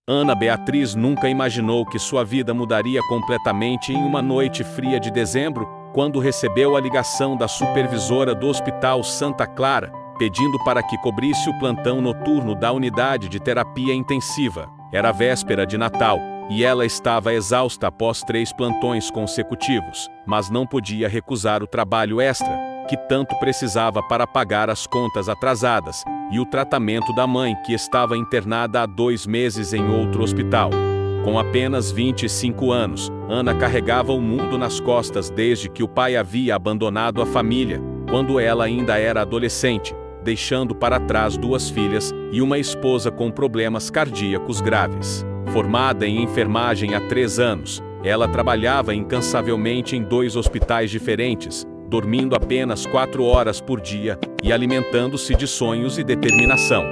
Ana Beatriz nunca imaginou que sua vida mudaria completamente em uma noite fria de dezembro, quando recebeu a ligação da supervisora do Hospital Santa Clara, pedindo para que cobrisse o plantão noturno da unidade de terapia intensiva. Era véspera de Natal, e ela estava exausta após 3 plantões consecutivos, mas não podia recusar o trabalho extra, que tanto precisava para pagar as contas atrasadas, e o tratamento da mãe que estava internada há 2 meses em outro hospital. Com apenas 25 anos, Ana carregava o mundo nas costas desde que o pai havia abandonado a família, quando ela ainda era adolescente, deixando para trás 2 filhas e uma esposa com problemas cardíacos graves. Formada em enfermagem há 3 anos, ela trabalhava incansavelmente em 2 hospitais diferentes, dormindo apenas 4 horas por dia e alimentando-se de sonhos e determinação.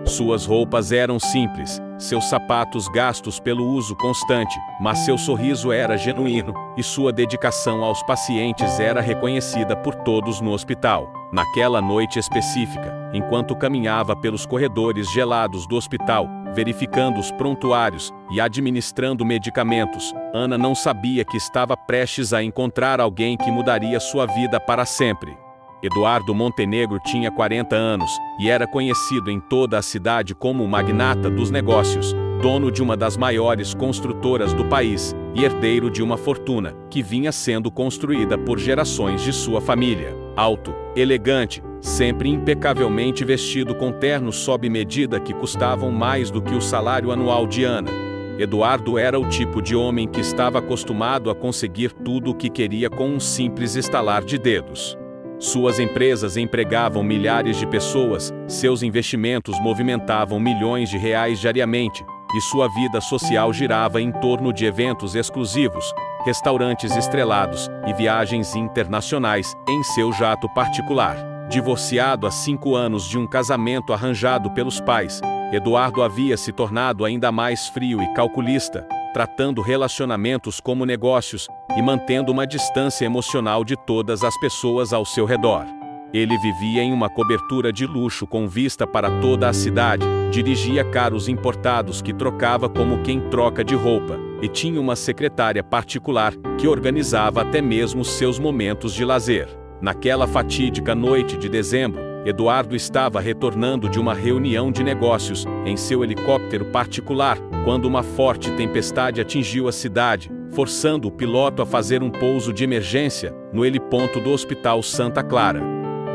Suas roupas eram simples, seus sapatos gastos pelo uso constante, mas seu sorriso era genuíno, e sua dedicação aos pacientes era reconhecida por todos no hospital. Naquela noite específica, enquanto caminhava pelos corredores gelados do hospital, verificando os prontuários e administrando medicamentos, Ana não sabia que estava prestes a encontrar alguém que mudaria sua vida para sempre. Eduardo Montenegro tinha 40 anos e era conhecido em toda a cidade como o magnata dos negócios, dono de uma das maiores construtoras do país e herdeiro de uma fortuna que vinha sendo construída por gerações de sua família. Alto, elegante, sempre impecavelmente vestido com ternos sob medida que custavam mais do que o salário anual de Ana. Eduardo era o tipo de homem que estava acostumado a conseguir tudo o que queria com um simples estalar de dedos. Suas empresas empregavam milhares de pessoas, seus investimentos movimentavam milhões de reais diariamente, e sua vida social girava em torno de eventos exclusivos, restaurantes estrelados e viagens internacionais em seu jato particular. Divorciado há 5 anos de um casamento arranjado pelos pais, Eduardo havia se tornado ainda mais frio e calculista, tratando relacionamentos como negócios e mantendo uma distância emocional de todas as pessoas ao seu redor. Ele vivia em uma cobertura de luxo com vista para toda a cidade, dirigia carros importados que trocava como quem troca de roupa, e tinha uma secretária particular que organizava até mesmo seus momentos de lazer. Naquela fatídica noite de dezembro, Eduardo estava retornando de uma reunião de negócios em seu helicóptero particular, quando uma forte tempestade atingiu a cidade, forçando o piloto a fazer um pouso de emergência no heliponto do Hospital Santa Clara.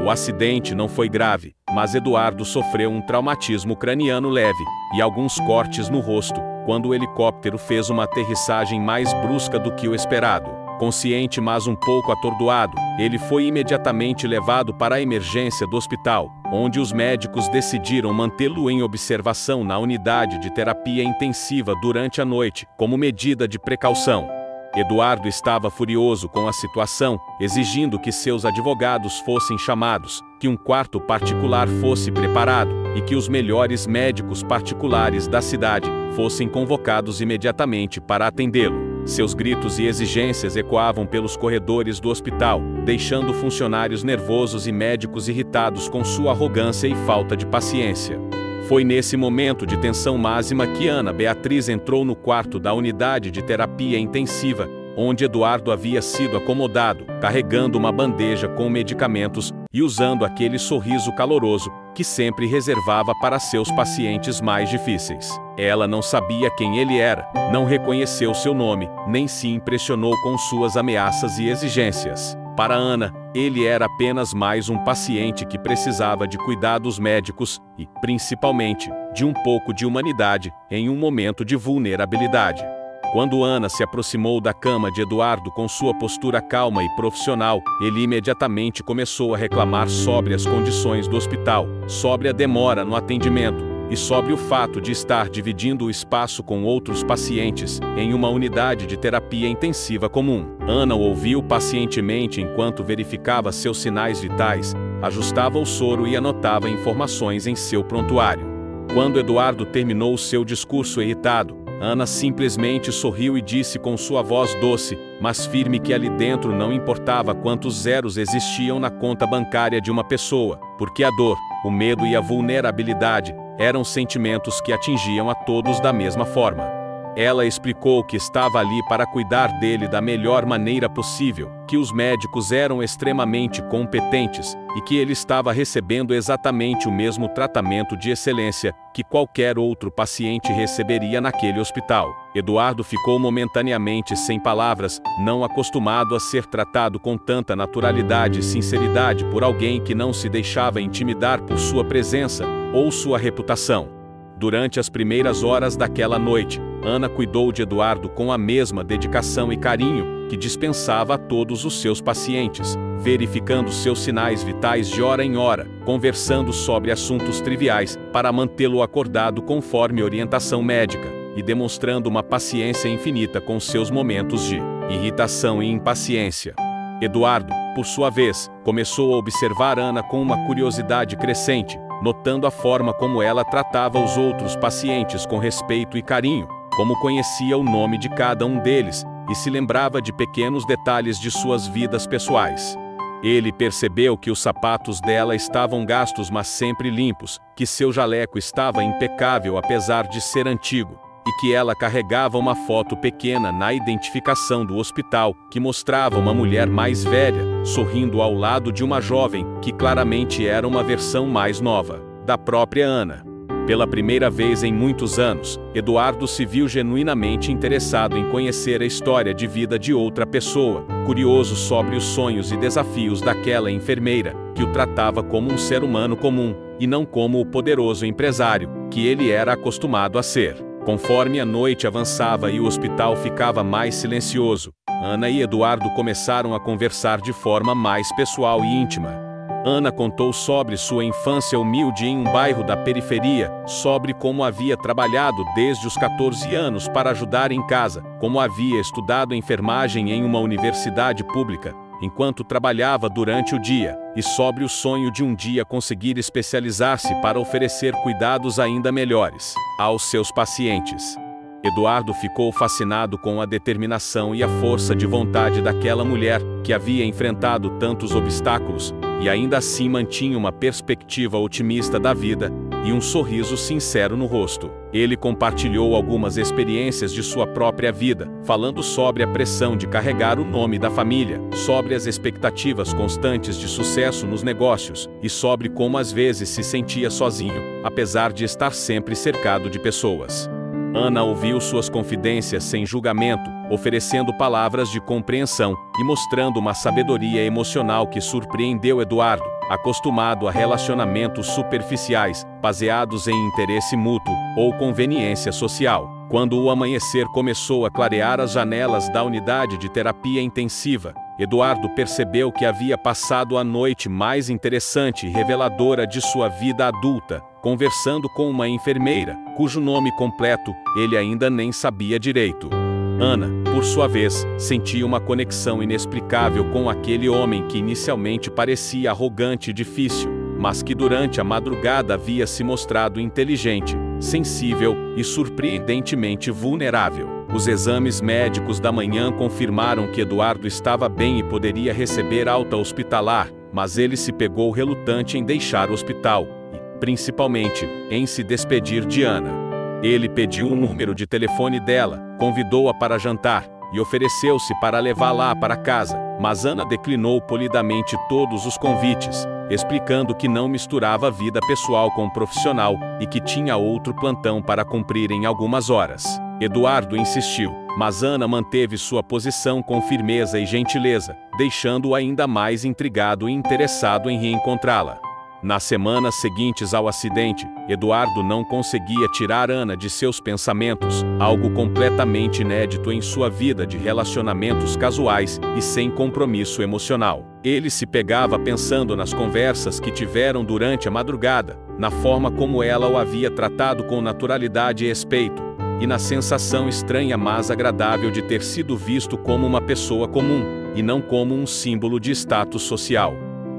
O acidente não foi grave, mas Eduardo sofreu um traumatismo craniano leve e alguns cortes no rosto, quando o helicóptero fez uma aterrissagem mais brusca do que o esperado. Consciente, mas um pouco atordoado, ele foi imediatamente levado para a emergência do hospital, onde os médicos decidiram mantê-lo em observação na unidade de terapia intensiva durante a noite, como medida de precaução. Eduardo estava furioso com a situação, exigindo que seus advogados fossem chamados, que um quarto particular fosse preparado e que os melhores médicos particulares da cidade fossem convocados imediatamente para atendê-lo. Seus gritos e exigências ecoavam pelos corredores do hospital, deixando funcionários nervosos e médicos irritados com sua arrogância e falta de paciência. Foi nesse momento de tensão máxima que Ana Beatriz entrou no quarto da unidade de terapia intensiva, onde Eduardo havia sido acomodado, carregando uma bandeja com medicamentos e usando aquele sorriso caloroso que sempre reservava para seus pacientes mais difíceis. Ela não sabia quem ele era, não reconheceu seu nome, nem se impressionou com suas ameaças e exigências. Para Ana, ele era apenas mais um paciente que precisava de cuidados médicos e, principalmente, de um pouco de humanidade em um momento de vulnerabilidade. Quando Ana se aproximou da cama de Eduardo com sua postura calma e profissional, ele imediatamente começou a reclamar sobre as condições do hospital, sobre a demora no atendimento e sobre o fato de estar dividindo o espaço com outros pacientes em uma unidade de terapia intensiva comum. Ana o ouviu pacientemente enquanto verificava seus sinais vitais, ajustava o soro e anotava informações em seu prontuário. Quando Eduardo terminou seu discurso irritado, Ana simplesmente sorriu e disse com sua voz doce, mas firme, que ali dentro não importava quantos zeros existiam na conta bancária de uma pessoa, porque a dor, o medo e a vulnerabilidade eram sentimentos que atingiam a todos da mesma forma. Ela explicou que estava ali para cuidar dele da melhor maneira possível, que os médicos eram extremamente competentes e que ele estava recebendo exatamente o mesmo tratamento de excelência que qualquer outro paciente receberia naquele hospital. Eduardo ficou momentaneamente sem palavras, não acostumado a ser tratado com tanta naturalidade e sinceridade por alguém que não se deixava intimidar por sua presença ou sua reputação. Durante as primeiras horas daquela noite, Ana cuidou de Eduardo com a mesma dedicação e carinho que dispensava a todos os seus pacientes, verificando seus sinais vitais de hora em hora, conversando sobre assuntos triviais para mantê-lo acordado conforme orientação médica, e demonstrando uma paciência infinita com seus momentos de irritação e impaciência. Eduardo, por sua vez, começou a observar Ana com uma curiosidade crescente, notando a forma como ela tratava os outros pacientes com respeito e carinho, como conhecia o nome de cada um deles e se lembrava de pequenos detalhes de suas vidas pessoais. Ele percebeu que os sapatos dela estavam gastos mas sempre limpos, que seu jaleco estava impecável apesar de ser antigo, e que ela carregava uma foto pequena na identificação do hospital, que mostrava uma mulher mais velha, sorrindo ao lado de uma jovem, que claramente era uma versão mais nova, da própria Ana. Pela primeira vez em muitos anos, Eduardo se viu genuinamente interessado em conhecer a história de vida de outra pessoa, curioso sobre os sonhos e desafios daquela enfermeira, que o tratava como um ser humano comum, e não como o poderoso empresário que ele era acostumado a ser. Conforme a noite avançava e o hospital ficava mais silencioso, Ana e Eduardo começaram a conversar de forma mais pessoal e íntima. Ana contou sobre sua infância humilde em um bairro da periferia, sobre como havia trabalhado desde os 14 anos para ajudar em casa, como havia estudado enfermagem em uma universidade pública, enquanto trabalhava durante o dia, e sobre o sonho de um dia conseguir especializar-se para oferecer cuidados ainda melhores aos seus pacientes. Eduardo ficou fascinado com a determinação e a força de vontade daquela mulher, que havia enfrentado tantos obstáculos, e ainda assim mantinha uma perspectiva otimista da vida e um sorriso sincero no rosto. Ele compartilhou algumas experiências de sua própria vida, falando sobre a pressão de carregar o nome da família, sobre as expectativas constantes de sucesso nos negócios, e sobre como às vezes se sentia sozinho, apesar de estar sempre cercado de pessoas. Ana ouviu suas confidências sem julgamento, oferecendo palavras de compreensão e mostrando uma sabedoria emocional que surpreendeu Eduardo, acostumado a relacionamentos superficiais, baseados em interesse mútuo ou conveniência social. Quando o amanhecer começou a clarear as janelas da unidade de terapia intensiva, Eduardo percebeu que havia passado a noite mais interessante e reveladora de sua vida adulta, conversando com uma enfermeira, cujo nome completo ele ainda nem sabia direito. Ana, por sua vez, sentia uma conexão inexplicável com aquele homem que inicialmente parecia arrogante e difícil, mas que durante a madrugada havia se mostrado inteligente, sensível e surpreendentemente vulnerável. Os exames médicos da manhã confirmaram que Eduardo estava bem e poderia receber alta hospitalar, mas ele se pegou relutante em deixar o hospital e, principalmente, em se despedir de Ana. Ele pediu o número de telefone dela, convidou-a para jantar e ofereceu-se para levá-la para casa, mas Ana declinou polidamente todos os convites, explicando que não misturava vida pessoal com profissional e que tinha outro plantão para cumprir em algumas horas. Eduardo insistiu, mas Ana manteve sua posição com firmeza e gentileza, deixando-o ainda mais intrigado e interessado em reencontrá-la. Nas semanas seguintes ao acidente, Eduardo não conseguia tirar Ana de seus pensamentos, algo completamente inédito em sua vida de relacionamentos casuais e sem compromisso emocional. Ele se pegava pensando nas conversas que tiveram durante a madrugada, na forma como ela o havia tratado com naturalidade e respeito, e na sensação estranha mas agradável de ter sido visto como uma pessoa comum, e não como um símbolo de status social.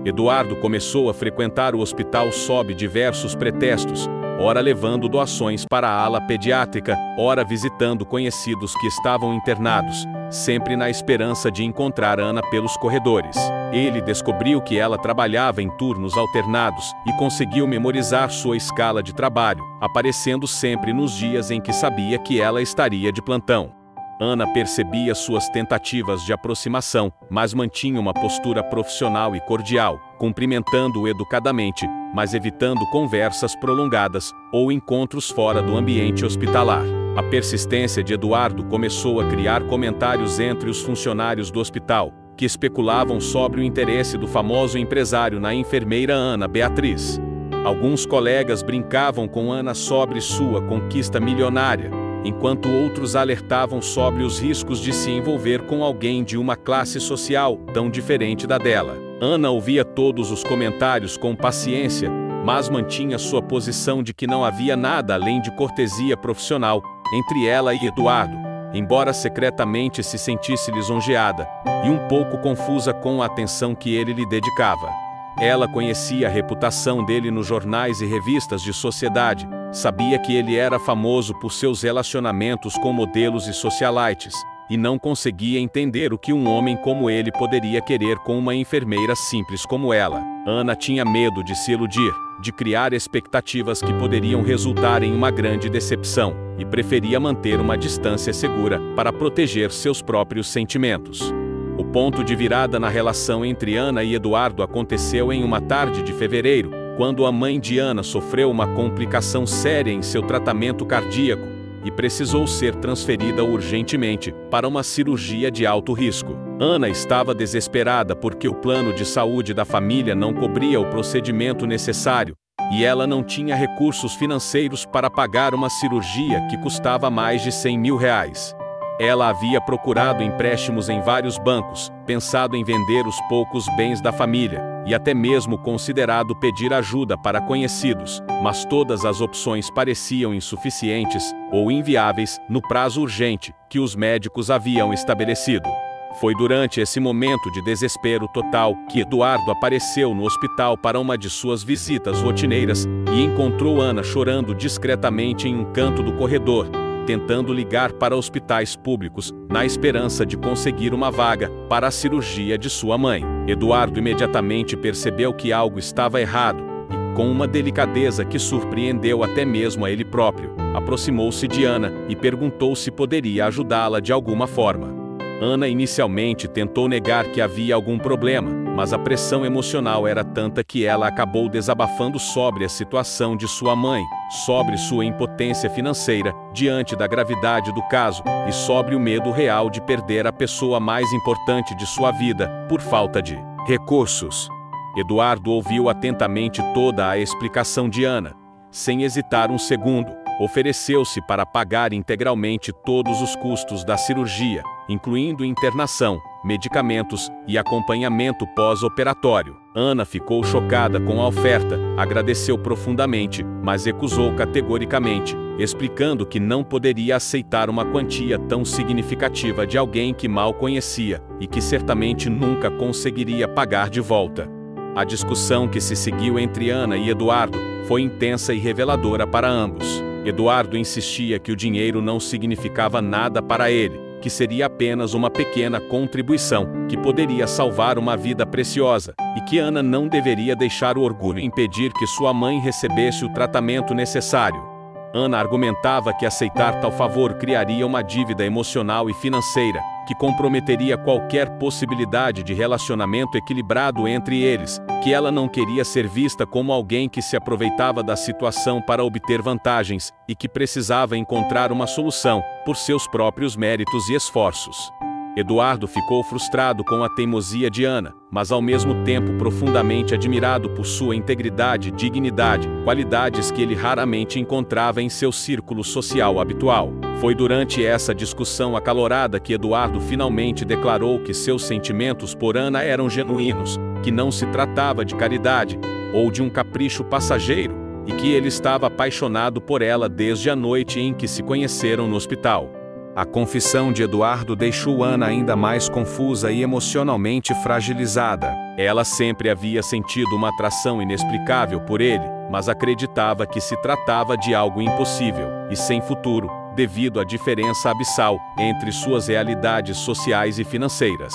Eduardo começou a frequentar o hospital sob diversos pretextos, ora levando doações para a ala pediátrica, ora visitando conhecidos que estavam internados, sempre na esperança de encontrar Ana pelos corredores. Ele descobriu que ela trabalhava em turnos alternados e conseguiu memorizar sua escala de trabalho, aparecendo sempre nos dias em que sabia que ela estaria de plantão. Ana percebia suas tentativas de aproximação, mas mantinha uma postura profissional e cordial, cumprimentando-o educadamente, mas evitando conversas prolongadas ou encontros fora do ambiente hospitalar. A persistência de Eduardo começou a criar comentários entre os funcionários do hospital, que especulavam sobre o interesse do famoso empresário na enfermeira Ana Beatriz. Alguns colegas brincavam com Ana sobre sua conquista milionária, enquanto outros alertavam sobre os riscos de se envolver com alguém de uma classe social tão diferente da dela. Ana ouvia todos os comentários com paciência, mas mantinha sua posição de que não havia nada além de cortesia profissional entre ela e Eduardo, embora secretamente se sentisse lisonjeada e um pouco confusa com a atenção que ele lhe dedicava. Ela conhecia a reputação dele nos jornais e revistas de sociedade, sabia que ele era famoso por seus relacionamentos com modelos e socialites, e não conseguia entender o que um homem como ele poderia querer com uma enfermeira simples como ela. Ana tinha medo de se iludir, de criar expectativas que poderiam resultar em uma grande decepção, e preferia manter uma distância segura para proteger seus próprios sentimentos. O ponto de virada na relação entre Ana e Eduardo aconteceu em uma tarde de fevereiro, quando a mãe de Ana sofreu uma complicação séria em seu tratamento cardíaco e precisou ser transferida urgentemente para uma cirurgia de alto risco. Ana estava desesperada porque o plano de saúde da família não cobria o procedimento necessário, e ela não tinha recursos financeiros para pagar uma cirurgia que custava mais de R$100 mil. Ela havia procurado empréstimos em vários bancos, pensado em vender os poucos bens da família, e até mesmo considerado pedir ajuda para conhecidos, mas todas as opções pareciam insuficientes ou inviáveis no prazo urgente que os médicos haviam estabelecido. Foi durante esse momento de desespero total que Eduardo apareceu no hospital para uma de suas visitas rotineiras e encontrou Ana chorando discretamente em um canto do corredor, tentando ligar para hospitais públicos, na esperança de conseguir uma vaga para a cirurgia de sua mãe. Eduardo imediatamente percebeu que algo estava errado, e, com uma delicadeza que surpreendeu até mesmo a ele próprio, aproximou-se de Ana e perguntou se poderia ajudá-la de alguma forma. Ana inicialmente tentou negar que havia algum problema, mas a pressão emocional era tanta que ela acabou desabafando sobre a situação de sua mãe, sobre sua impotência financeira diante da gravidade do caso e sobre o medo real de perder a pessoa mais importante de sua vida por falta de recursos. Eduardo ouviu atentamente toda a explicação de Ana. Sem hesitar um segundo, ofereceu-se para pagar integralmente todos os custos da cirurgia, incluindo internação, medicamentos e acompanhamento pós-operatório. Ana ficou chocada com a oferta, agradeceu profundamente, mas recusou categoricamente, explicando que não poderia aceitar uma quantia tão significativa de alguém que mal conhecia e que certamente nunca conseguiria pagar de volta. A discussão que se seguiu entre Ana e Eduardo foi intensa e reveladora para ambos. Eduardo insistia que o dinheiro não significava nada para ele, que seria apenas uma pequena contribuição, que poderia salvar uma vida preciosa, e que Ana não deveria deixar o orgulho impedir que sua mãe recebesse o tratamento necessário. Ana argumentava que aceitar tal favor criaria uma dívida emocional e financeira, que comprometeria qualquer possibilidade de relacionamento equilibrado entre eles, que ela não queria ser vista como alguém que se aproveitava da situação para obter vantagens, e que precisava encontrar uma solução, por seus próprios méritos e esforços. Eduardo ficou frustrado com a teimosia de Ana, mas ao mesmo tempo profundamente admirado por sua integridade e dignidade, qualidades que ele raramente encontrava em seu círculo social habitual. Foi durante essa discussão acalorada que Eduardo finalmente declarou que seus sentimentos por Ana eram genuínos, que não se tratava de caridade ou de um capricho passageiro, e que ele estava apaixonado por ela desde a noite em que se conheceram no hospital. A confissão de Eduardo deixou Ana ainda mais confusa e emocionalmente fragilizada. Ela sempre havia sentido uma atração inexplicável por ele, mas acreditava que se tratava de algo impossível e sem futuro, devido à diferença abissal entre suas realidades sociais e financeiras.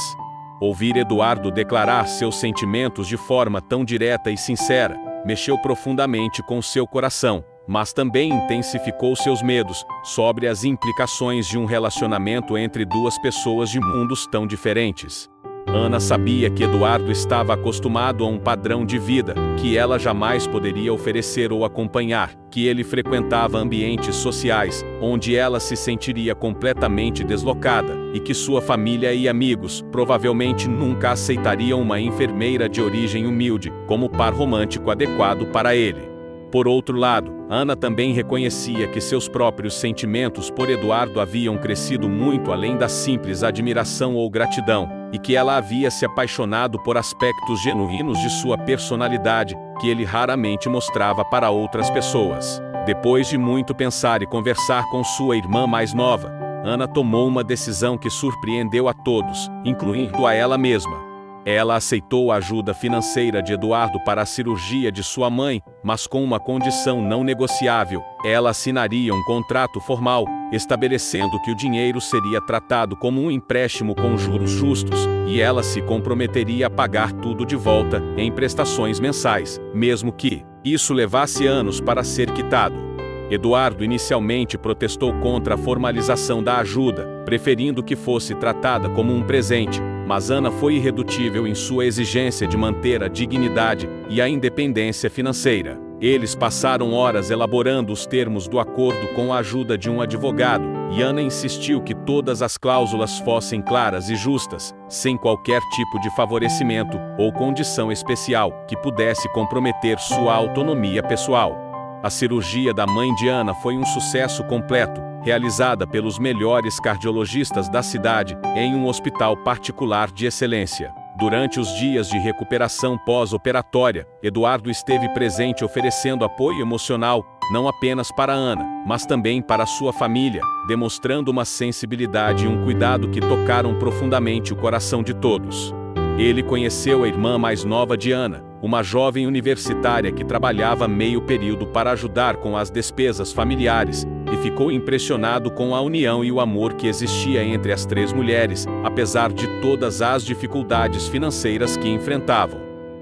Ouvir Eduardo declarar seus sentimentos de forma tão direta e sincera mexeu profundamente com seu coração, mas também intensificou seus medos sobre as implicações de um relacionamento entre duas pessoas de mundos tão diferentes. Ana sabia que Eduardo estava acostumado a um padrão de vida que ela jamais poderia oferecer ou acompanhar, que ele frequentava ambientes sociais onde ela se sentiria completamente deslocada e que sua família e amigos provavelmente nunca aceitariam uma enfermeira de origem humilde como par romântico adequado para ele. Por outro lado, Ana também reconhecia que seus próprios sentimentos por Eduardo haviam crescido muito além da simples admiração ou gratidão, e que ela havia se apaixonado por aspectos genuínos de sua personalidade, que ele raramente mostrava para outras pessoas. Depois de muito pensar e conversar com sua irmã mais nova, Ana tomou uma decisão que surpreendeu a todos, incluindo a ela mesma. Ela aceitou a ajuda financeira de Eduardo para a cirurgia de sua mãe, mas com uma condição não negociável: ela assinaria um contrato formal, estabelecendo que o dinheiro seria tratado como um empréstimo com juros justos, e ela se comprometeria a pagar tudo de volta em prestações mensais, mesmo que isso levasse anos para ser quitado. Eduardo inicialmente protestou contra a formalização da ajuda, preferindo que fosse tratada como um presente, mas Ana foi irredutível em sua exigência de manter a dignidade e a independência financeira. Eles passaram horas elaborando os termos do acordo com a ajuda de um advogado, e Ana insistiu que todas as cláusulas fossem claras e justas, sem qualquer tipo de favorecimento ou condição especial que pudesse comprometer sua autonomia pessoal. A cirurgia da mãe de Ana foi um sucesso completo, realizada pelos melhores cardiologistas da cidade, em um hospital particular de excelência. Durante os dias de recuperação pós-operatória, Eduardo esteve presente oferecendo apoio emocional, não apenas para Ana, mas também para sua família, demonstrando uma sensibilidade e um cuidado que tocaram profundamente o coração de todos. Ele conheceu a irmã mais nova de Ana, uma jovem universitária que trabalhava meio período para ajudar com as despesas familiares, e ficou impressionado com a união e o amor que existia entre as três mulheres, apesar de todas as dificuldades financeiras que enfrentavam.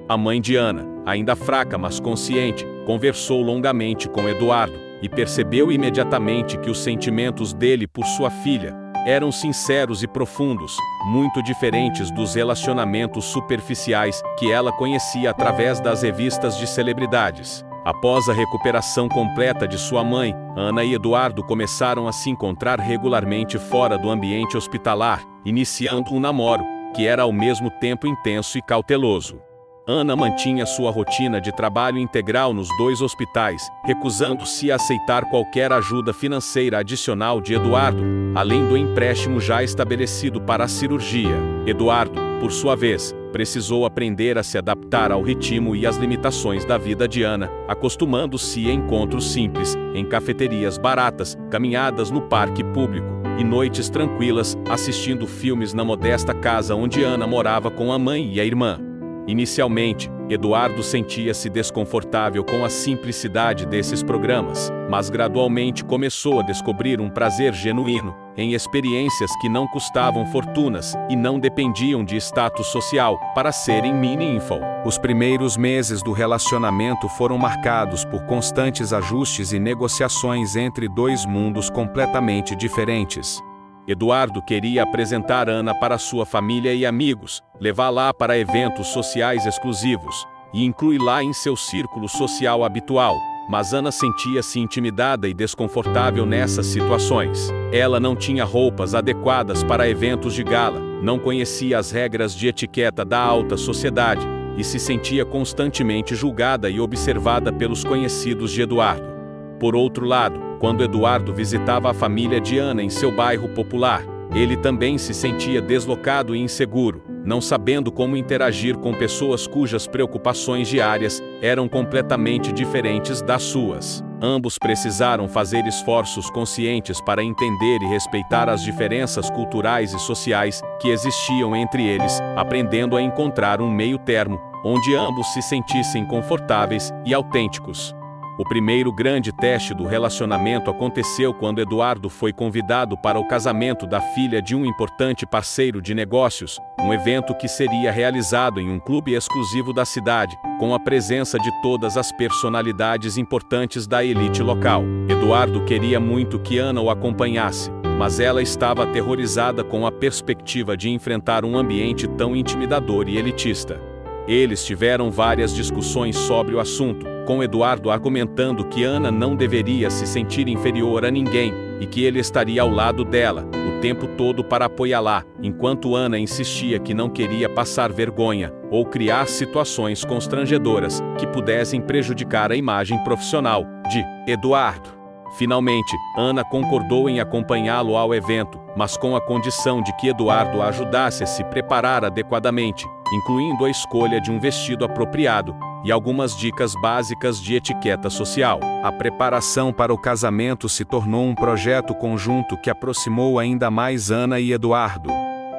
A mãe de Ana, ainda fraca mas consciente, conversou longamente com Eduardo, e percebeu imediatamente que os sentimentos dele por sua filha eram sinceros e profundos, muito diferentes dos relacionamentos superficiais que ela conhecia através das revistas de celebridades. Após a recuperação completa de sua mãe, Ana e Eduardo começaram a se encontrar regularmente fora do ambiente hospitalar, iniciando um namoro, que era ao mesmo tempo intenso e cauteloso. Ana mantinha sua rotina de trabalho integral nos dois hospitais, recusando-se a aceitar qualquer ajuda financeira adicional de Eduardo, além do empréstimo já estabelecido para a cirurgia. Eduardo, por sua vez, precisou aprender a se adaptar ao ritmo e às limitações da vida de Ana, acostumando-se a encontros simples, em cafeterias baratas, caminhadas no parque público e noites tranquilas, assistindo filmes na modesta casa onde Ana morava com a mãe e a irmã. Inicialmente, Eduardo sentia-se desconfortável com a simplicidade desses programas, mas gradualmente começou a descobrir um prazer genuíno em experiências que não custavam fortunas e não dependiam de status social para serem meaningful. Os primeiros meses do relacionamento foram marcados por constantes ajustes e negociações entre dois mundos completamente diferentes. Eduardo queria apresentar Ana para sua família e amigos, levá-la para eventos sociais exclusivos e incluí-la em seu círculo social habitual, mas Ana sentia-se intimidada e desconfortável nessas situações. Ela não tinha roupas adequadas para eventos de gala, não conhecia as regras de etiqueta da alta sociedade e se sentia constantemente julgada e observada pelos conhecidos de Eduardo. Por outro lado, quando Eduardo visitava a família de Ana em seu bairro popular, ele também se sentia deslocado e inseguro, não sabendo como interagir com pessoas cujas preocupações diárias eram completamente diferentes das suas. Ambos precisaram fazer esforços conscientes para entender e respeitar as diferenças culturais e sociais que existiam entre eles, aprendendo a encontrar um meio termo, onde ambos se sentissem confortáveis e autênticos. O primeiro grande teste do relacionamento aconteceu quando Eduardo foi convidado para o casamento da filha de um importante parceiro de negócios, um evento que seria realizado em um clube exclusivo da cidade, com a presença de todas as personalidades importantes da elite local. Eduardo queria muito que Ana o acompanhasse, mas ela estava aterrorizada com a perspectiva de enfrentar um ambiente tão intimidador e elitista. Eles tiveram várias discussões sobre o assunto, com Eduardo argumentando que Ana não deveria se sentir inferior a ninguém e que ele estaria ao lado dela o tempo todo para apoiá-la, enquanto Ana insistia que não queria passar vergonha ou criar situações constrangedoras que pudessem prejudicar a imagem profissional de Eduardo. Finalmente, Ana concordou em acompanhá-lo ao evento, mas com a condição de que Eduardo a ajudasse a se preparar adequadamente, incluindo a escolha de um vestido apropriado e algumas dicas básicas de etiqueta social. A preparação para o casamento se tornou um projeto conjunto que aproximou ainda mais Ana e Eduardo.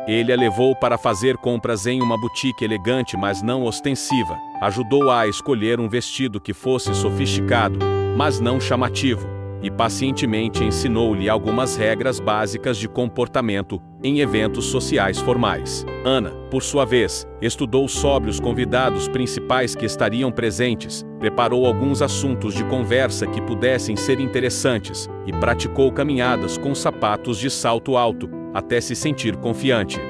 Ele a levou para fazer compras em uma boutique elegante, mas não ostensiva, ajudou-a a escolher um vestido que fosse sofisticado, mas não chamativo, e pacientemente ensinou-lhe algumas regras básicas de comportamento em eventos sociais formais. Ana, por sua vez, estudou sobre os convidados principais que estariam presentes, preparou alguns assuntos de conversa que pudessem ser interessantes e praticou caminhadas com sapatos de salto alto, até se sentir confiante.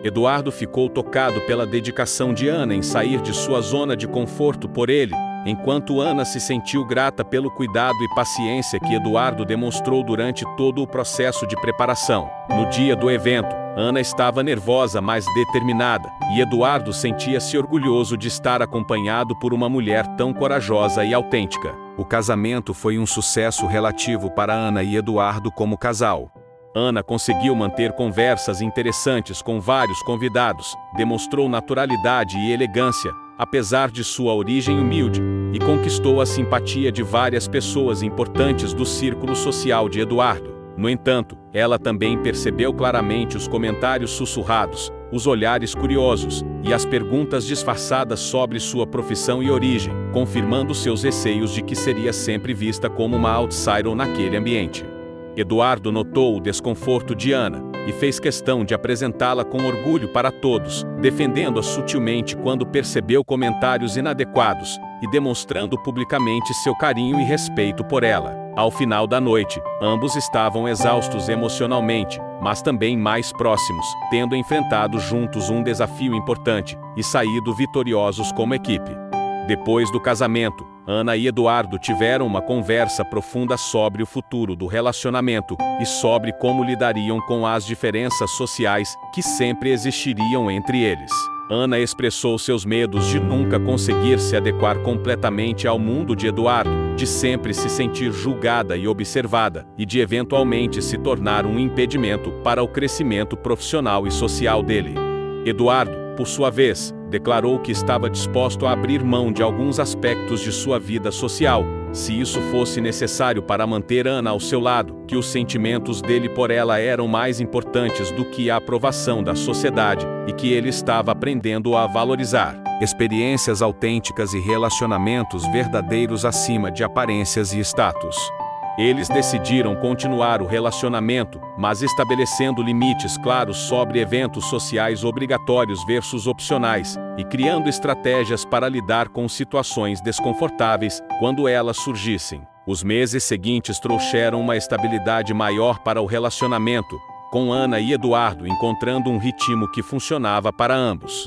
Eduardo ficou tocado pela dedicação de Ana em sair de sua zona de conforto por ele, enquanto Ana se sentiu grata pelo cuidado e paciência que Eduardo demonstrou durante todo o processo de preparação. No dia do evento, Ana estava nervosa, mas determinada, e Eduardo sentia-se orgulhoso de estar acompanhado por uma mulher tão corajosa e autêntica. O casamento foi um sucesso relativo para Ana e Eduardo como casal. Ana conseguiu manter conversas interessantes com vários convidados, demonstrou naturalidade e elegância, apesar de sua origem humilde, e conquistou a simpatia de várias pessoas importantes do círculo social de Eduardo. No entanto, ela também percebeu claramente os comentários sussurrados, os olhares curiosos e as perguntas disfarçadas sobre sua profissão e origem, confirmando seus receios de que seria sempre vista como uma outsider naquele ambiente. Eduardo notou o desconforto de Ana e fez questão de apresentá-la com orgulho para todos, defendendo-a sutilmente quando percebeu comentários inadequados e demonstrando publicamente seu carinho e respeito por ela. Ao final da noite, ambos estavam exaustos emocionalmente, mas também mais próximos, tendo enfrentado juntos um desafio importante e saído vitoriosos como equipe. Depois do casamento, Ana e Eduardo tiveram uma conversa profunda sobre o futuro do relacionamento e sobre como lidariam com as diferenças sociais que sempre existiriam entre eles. Ana expressou seus medos de nunca conseguir se adequar completamente ao mundo de Eduardo, de sempre se sentir julgada e observada, e de eventualmente se tornar um impedimento para o crescimento profissional e social dele. Eduardo, por sua vez, declarou que estava disposto a abrir mão de alguns aspectos de sua vida social, se isso fosse necessário para manter Ana ao seu lado, que os sentimentos dele por ela eram mais importantes do que a aprovação da sociedade, e que ele estava aprendendo a valorizar experiências autênticas e relacionamentos verdadeiros acima de aparências e status. Eles decidiram continuar o relacionamento, mas estabelecendo limites claros sobre eventos sociais obrigatórios versus opcionais, e criando estratégias para lidar com situações desconfortáveis quando elas surgissem. Os meses seguintes trouxeram uma estabilidade maior para o relacionamento, com Ana e Eduardo encontrando um ritmo que funcionava para ambos.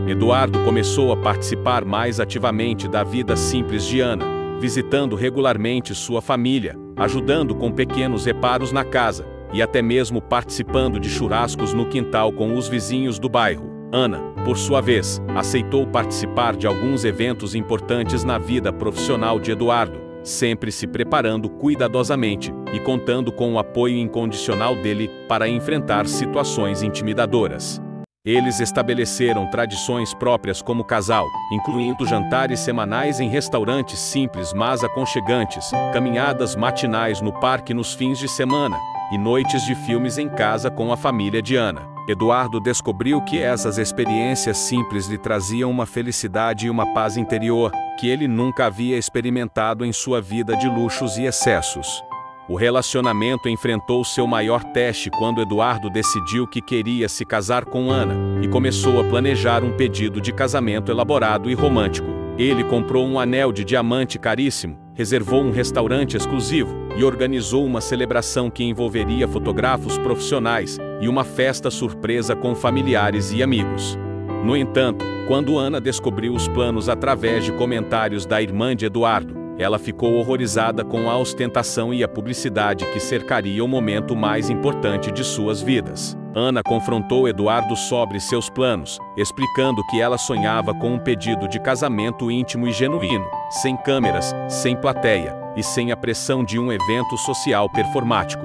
Eduardo começou a participar mais ativamente da vida simples de Ana, visitando regularmente sua família, ajudando com pequenos reparos na casa, e até mesmo participando de churrascos no quintal com os vizinhos do bairro. Ana, por sua vez, aceitou participar de alguns eventos importantes na vida profissional de Eduardo, sempre se preparando cuidadosamente e contando com o apoio incondicional dele para enfrentar situações intimidadoras. Eles estabeleceram tradições próprias como casal, incluindo jantares semanais em restaurantes simples mas aconchegantes, caminhadas matinais no parque nos fins de semana, e noites de filmes em casa com a família de Ana. Eduardo descobriu que essas experiências simples lhe traziam uma felicidade e uma paz interior que ele nunca havia experimentado em sua vida de luxos e excessos. O relacionamento enfrentou seu maior teste quando Eduardo decidiu que queria se casar com Ana e começou a planejar um pedido de casamento elaborado e romântico. Ele comprou um anel de diamante caríssimo, reservou um restaurante exclusivo e organizou uma celebração que envolveria fotógrafos profissionais e uma festa surpresa com familiares e amigos. No entanto, quando Ana descobriu os planos através de comentários da irmã de Eduardo, ela ficou horrorizada com a ostentação e a publicidade que cercaria o momento mais importante de suas vidas. Ana confrontou Eduardo sobre seus planos, explicando que ela sonhava com um pedido de casamento íntimo e genuíno, sem câmeras, sem plateia e sem a pressão de um evento social performático.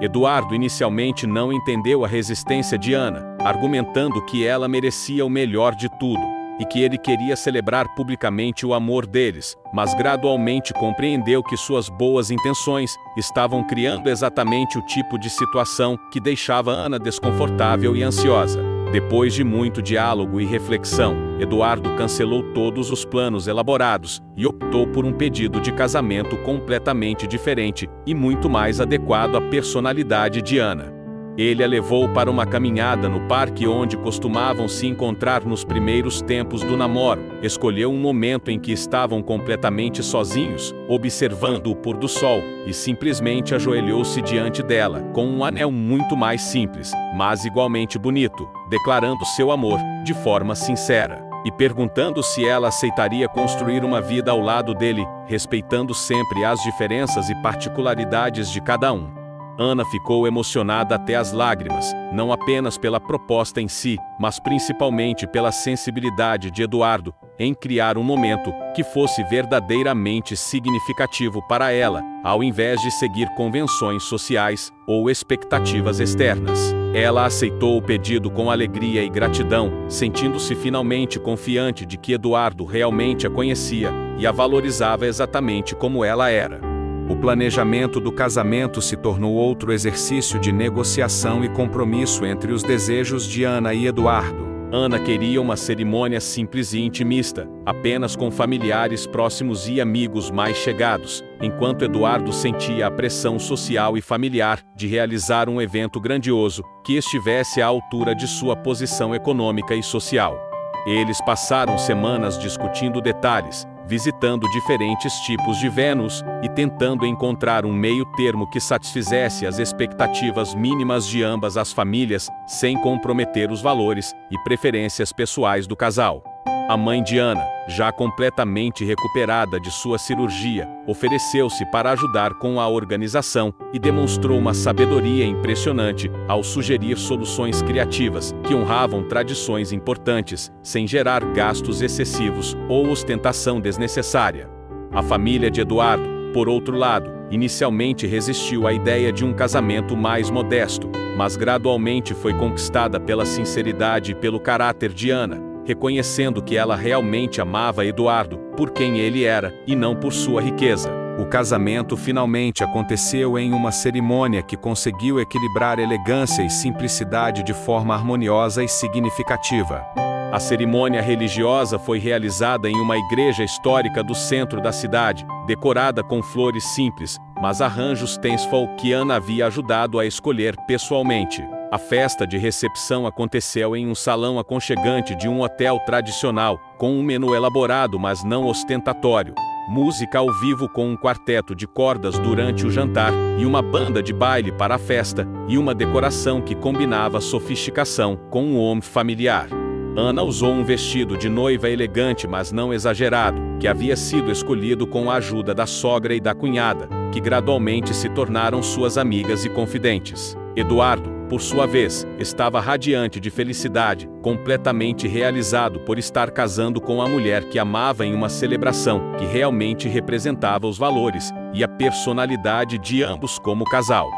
Eduardo inicialmente não entendeu a resistência de Ana, argumentando que ela merecia o melhor de tudo e que ele queria celebrar publicamente o amor deles, mas gradualmente compreendeu que suas boas intenções estavam criando exatamente o tipo de situação que deixava Ana desconfortável e ansiosa. Depois de muito diálogo e reflexão, Eduardo cancelou todos os planos elaborados e optou por um pedido de casamento completamente diferente e muito mais adequado à personalidade de Ana. Ele a levou para uma caminhada no parque onde costumavam se encontrar nos primeiros tempos do namoro. Escolheu um momento em que estavam completamente sozinhos, observando o pôr do sol, e simplesmente ajoelhou-se diante dela, com um anel muito mais simples, mas igualmente bonito, declarando seu amor, de forma sincera, e perguntando se ela aceitaria construir uma vida ao lado dele, respeitando sempre as diferenças e particularidades de cada um. Ana ficou emocionada até as lágrimas, não apenas pela proposta em si, mas principalmente pela sensibilidade de Eduardo em criar um momento que fosse verdadeiramente significativo para ela, ao invés de seguir convenções sociais ou expectativas externas. Ela aceitou o pedido com alegria e gratidão, sentindo-se finalmente confiante de que Eduardo realmente a conhecia e a valorizava exatamente como ela era. O planejamento do casamento se tornou outro exercício de negociação e compromisso entre os desejos de Ana e Eduardo. Ana queria uma cerimônia simples e intimista, apenas com familiares próximos e amigos mais chegados, enquanto Eduardo sentia a pressão social e familiar de realizar um evento grandioso que estivesse à altura de sua posição econômica e social. Eles passaram semanas discutindo detalhes, visitando diferentes tipos de Vênus e tentando encontrar um meio-termo que satisfizesse as expectativas mínimas de ambas as famílias, sem comprometer os valores e preferências pessoais do casal. A mãe de Ana, já completamente recuperada de sua cirurgia, ofereceu-se para ajudar com a organização e demonstrou uma sabedoria impressionante ao sugerir soluções criativas que honravam tradições importantes, sem gerar gastos excessivos ou ostentação desnecessária. A família de Eduardo, por outro lado, inicialmente resistiu à ideia de um casamento mais modesto, mas gradualmente foi conquistada pela sinceridade e pelo caráter de Ana, reconhecendo que ela realmente amava Eduardo por quem ele era e não por sua riqueza. O casamento finalmente aconteceu em uma cerimônia que conseguiu equilibrar elegância e simplicidade de forma harmoniosa e significativa. A cerimônia religiosa foi realizada em uma igreja histórica do centro da cidade, decorada com flores simples, mas arranjos tasteful que Ana havia ajudado a escolher pessoalmente. A festa de recepção aconteceu em um salão aconchegante de um hotel tradicional, com um menu elaborado mas não ostentatório, música ao vivo com um quarteto de cordas durante o jantar e uma banda de baile para a festa, e uma decoração que combinava sofisticação com um homem familiar. Ana usou um vestido de noiva elegante mas não exagerado, que havia sido escolhido com a ajuda da sogra e da cunhada, que gradualmente se tornaram suas amigas e confidentes. Eduardo, por sua vez, estava radiante de felicidade, completamente realizado por estar casando com a mulher que amava em uma celebração que realmente representava os valores e a personalidade de ambos como casal.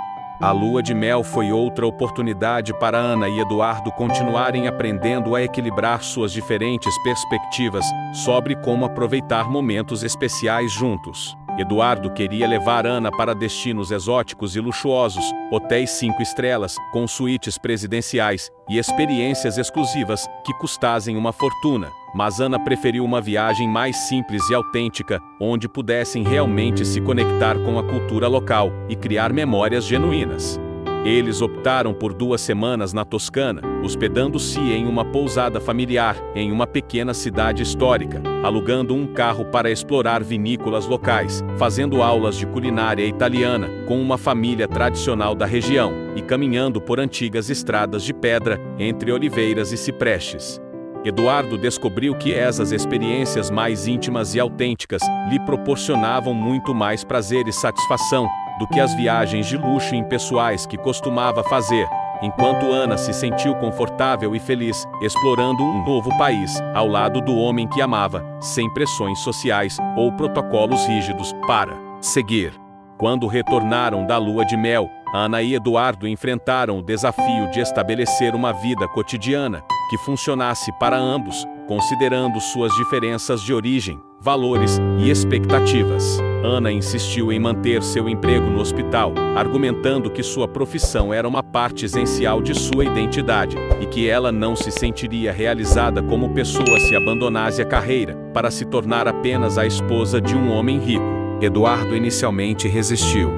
A lua de mel foi outra oportunidade para Ana e Eduardo continuarem aprendendo a equilibrar suas diferentes perspectivas sobre como aproveitar momentos especiais juntos. Eduardo queria levar Ana para destinos exóticos e luxuosos, hotéis 5 estrelas, com suítes presidenciais e experiências exclusivas que custassem uma fortuna. Mas Ana preferiu uma viagem mais simples e autêntica, onde pudessem realmente se conectar com a cultura local e criar memórias genuínas. Eles optaram por 2 semanas na Toscana, hospedando-se em uma pousada familiar, em uma pequena cidade histórica, alugando um carro para explorar vinícolas locais, fazendo aulas de culinária italiana com uma família tradicional da região e caminhando por antigas estradas de pedra entre oliveiras e ciprestes. Eduardo descobriu que essas experiências mais íntimas e autênticas lhe proporcionavam muito mais prazer e satisfação do que as viagens de luxo impessoais que costumava fazer, enquanto Ana se sentiu confortável e feliz, explorando um novo país, ao lado do homem que amava, sem pressões sociais ou protocolos rígidos para seguir. Quando retornaram da lua de mel, Ana e Eduardo enfrentaram o desafio de estabelecer uma vida cotidiana que funcionasse para ambos, considerando suas diferenças de origem, valores e expectativas. Ana insistiu em manter seu emprego no hospital, argumentando que sua profissão era uma parte essencial de sua identidade e que ela não se sentiria realizada como pessoa se abandonasse a carreira para se tornar apenas a esposa de um homem rico. Eduardo inicialmente resistiu,